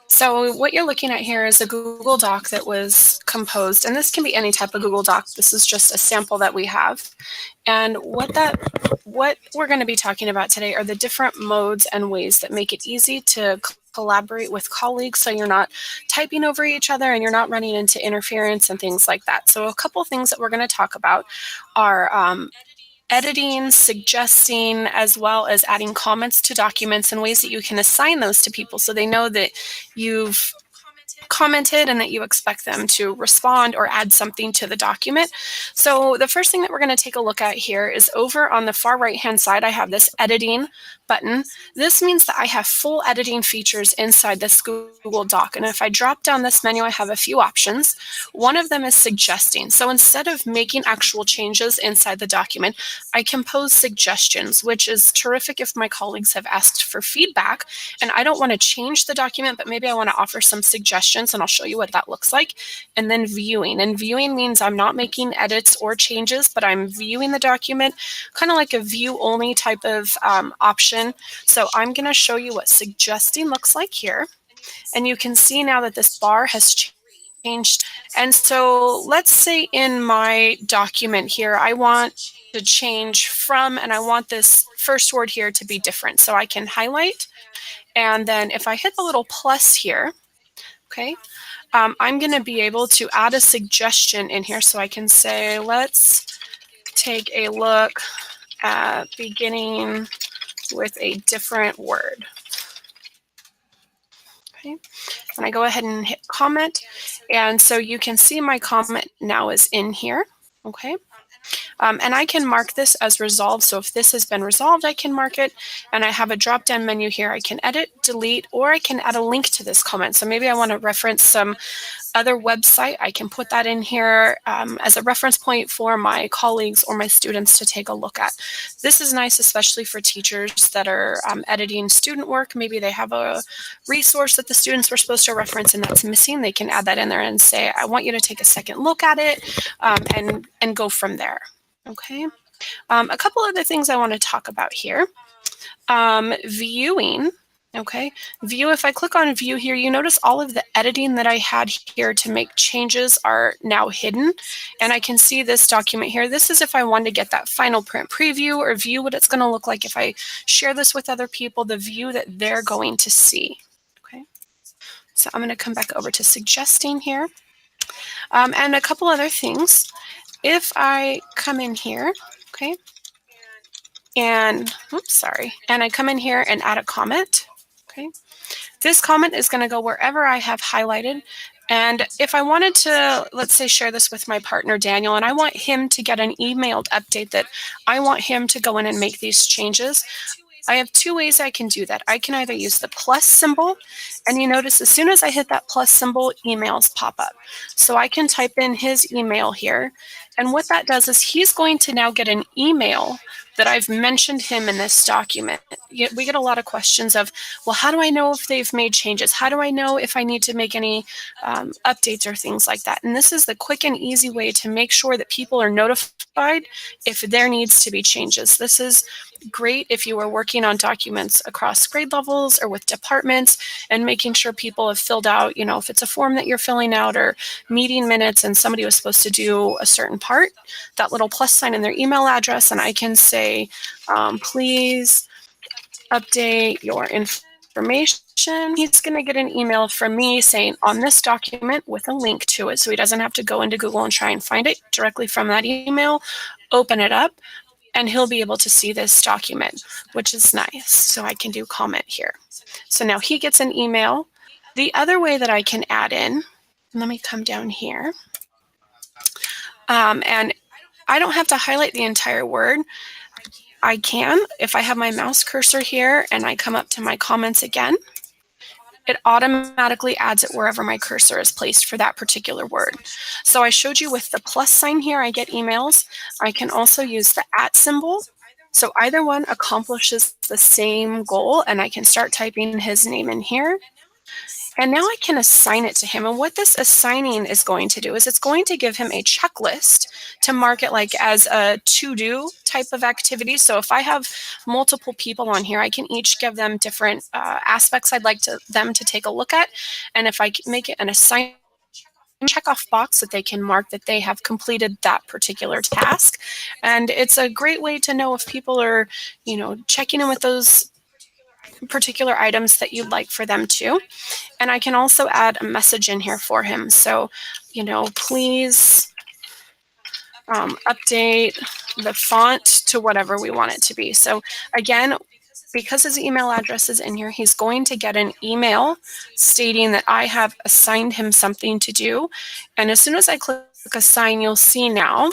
So what you're looking at here is a Google Doc that was composed, and this can be any type of Google Doc. This is just a sample that we have. And what we're going to be talking about today are the different modes and ways that make it easy to collaborate with colleagues so you're not typing over each other and you're not running into interference and things like that. So a couple things that we're going to talk about are editing, suggesting, as well as adding comments to documents and ways that you can assign those to people so they know that you've commented and that you expect them to respond or add something to the document. So the first thing that we're going to take a look at here is over on the far right hand side, I have this editing button. This means that I have full editing features inside this Google Doc. And if I drop down this menu, I have a few options. One of them is suggesting. So instead of making actual changes inside the document, I can pose suggestions, which is terrific if my colleagues have asked for feedback and I don't want to change the document, but maybe I want to offer some suggestions, and I'll show you what that looks like. And then viewing. And viewing means I'm not making edits or changes, but I'm viewing the document, kind of like a view only type of option. So I'm going to show you what suggesting looks like here. And you can see now that this bar has changed. And so let's say in my document here, I want to change from, and I want this first word here to be different. So I can highlight. And then if I hit the little plus here, okay, I'm going to be able to add a suggestion in here. So I can say, let's take a look at beginning with a different word. Okay, and I go ahead and hit comment. And so you can see my comment now is in here. Okay. And I can mark this as resolved. So if this has been resolved, I can mark it. And I have a drop-down menu here. I can edit, delete, or I can add a link to this comment. So maybe I want to reference some other website. I can put that in here as a reference point for my colleagues or my students to take a look at. This is nice, especially for teachers that are editing student work. Maybe they have a resource that the students were supposed to reference and that's missing. They can add that in there and say, I want you to take a second look at it and go from there. Okay. A couple other things I want to talk about here. Viewing. Okay, view, if I click on view here, you notice all of the editing that I had here to make changes are now hidden. And I can see this document here. This is if I want to get that final print preview or view what it's going to look like if I share this with other people, the view that they're going to see. Okay, so I'm going to come back over to suggesting here. And a couple other things. If I come in here, okay, and and I come in here and add a comment. Okay. This comment is going to go wherever I have highlighted. And if I wanted to, let's say, share this with my partner, Daniel, and I want him to get an emailed update that I want him to go in and make these changes, I have two ways I can do that. I can either use the plus symbol, and you notice as soon as I hit that plus symbol, emails pop up. So I can type in his email here. And what that does is he's going to now get an email that I've mentioned him in this document. We get a lot of questions of, well, how do I know if they've made changes? How do I know if I need to make any updates or things like that? And this is the quick and easy way to make sure that people are notified if there needs to be changes. This is great if you are working on documents across grade levels or with departments and making sure people have filled out, if it's a form that you're filling out or meeting minutes and somebody was supposed to do a certain part, that little plus sign in their email address, and I can say, please update your information. He's going to get an email from me saying on this document with a link to it, so he doesn't have to go into Google and try and find it directly from that email, open it up, and he'll be able to see this document, which is nice. So I can do comment here. So now he gets an email. The other way that I can add in, let me come down here. And I don't have to highlight the entire word. I can, if I have my mouse cursor here and I come up to my comments again, it automatically adds it wherever my cursor is placed for that particular word. So I showed you with the plus sign here, I get emails. I can also use the @ symbol. So either one accomplishes the same goal, and I can start typing his name in here. And now I can assign it to him. And what this assigning is going to do is it's going to give him a checklist to mark it like as a to-do type of activity. So if I have multiple people on here, I can each give them different aspects I'd like them to take a look at. And if I make it an assignment, check-off box that they can mark that they have completed that particular task. And it's a great way to know if people are, checking in with those particular items that you'd like for them to. And I can also add a message in here for him. So, please update the font to whatever we want it to be. So again, because his email address is in here, he's going to get an email stating that I have assigned him something to do. And as soon as I click assign, you'll see now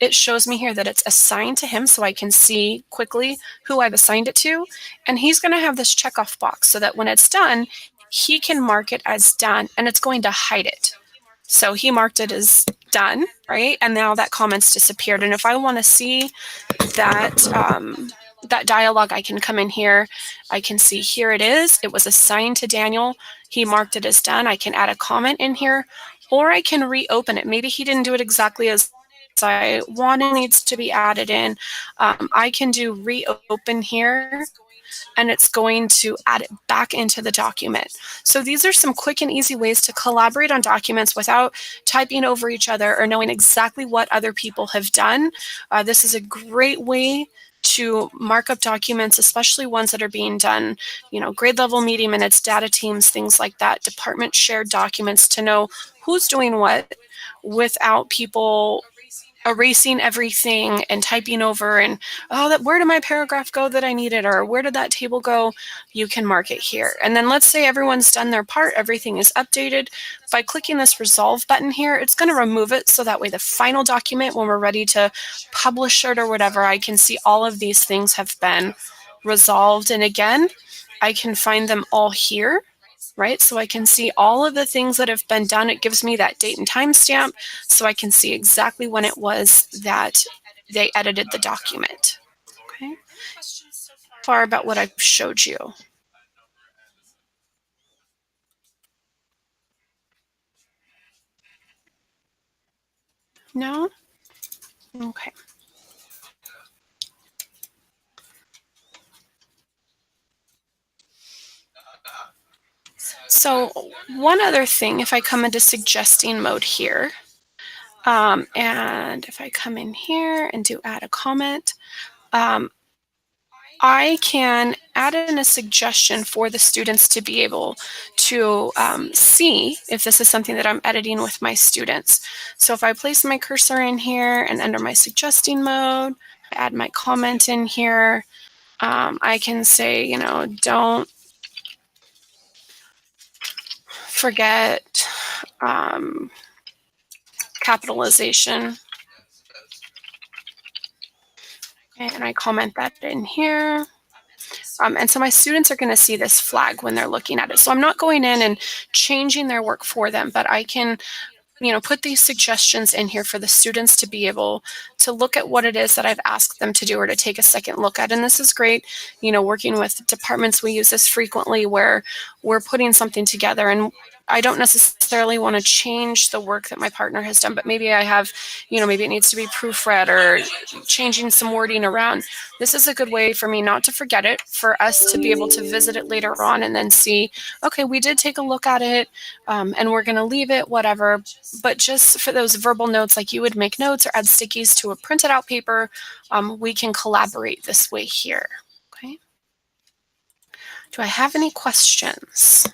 it shows me here that it's assigned to him, so I can see quickly who I've assigned it to. And he's going to have this checkoff box so that when it's done, he can mark it as done, and it's going to hide it. So he marked it as done, right? And now that comment's disappeared. And if I want to see that that dialogue, I can come in here. I can see here it is. It was assigned to Daniel. He marked it as done. I can add a comment in here, or I can reopen it. Maybe he didn't do it exactly as I want. It needs to be added in. I can do reopen here, and it's going to add it back into the document. So these are some quick and easy ways to collaborate on documents without typing over each other or knowing exactly what other people have done. This is a great way to mark up documents, especially ones that are being done, grade level meeting minutes, data teams, things like that, department shared documents, to know who's doing what without people erasing everything and typing over and, where did my paragraph go that I needed, or where did that table go? You can mark it here. And then let's say everyone's done their part, everything is updated. By clicking this resolve button here, it's going to remove it, so that way the final document, when we're ready to publish it or whatever, I can see all of these things have been resolved. And again, I can find them all here. Right? So I can see all of the things that have been done. It gives me that date and time stamp, so I can see exactly when it was that they edited the document. Okay. Far about what I've showed you. No? Okay. So one other thing, if I come into suggesting mode here, and if I come in here and do add a comment, I can add in a suggestion for the students to be able to see if this is something that I'm editing with my students. So if I place my cursor in here and under my suggesting mode, add my comment in here, I can say, don't forget capitalization. And I comment that in here. And so my students are going to see this flag when they're looking at it. So I'm not going in and changing their work for them, but I can put these suggestions in here for the students to be able to look at what it is that I've asked them to do, or to take a second look at. And this is great, working with departments. We use this frequently where we're putting something together, and I don't necessarily want to change the work that my partner has done, but maybe I have, maybe it needs to be proofread or changing some wording around. This is a good way for me not to forget it, for us to be able to visit it later on and then see, okay, we did take a look at it, and we're going to leave it, whatever. But just for those verbal notes, like you would make notes or add stickies to a printed out paper, we can collaborate this way here. Okay. Do I have any questions?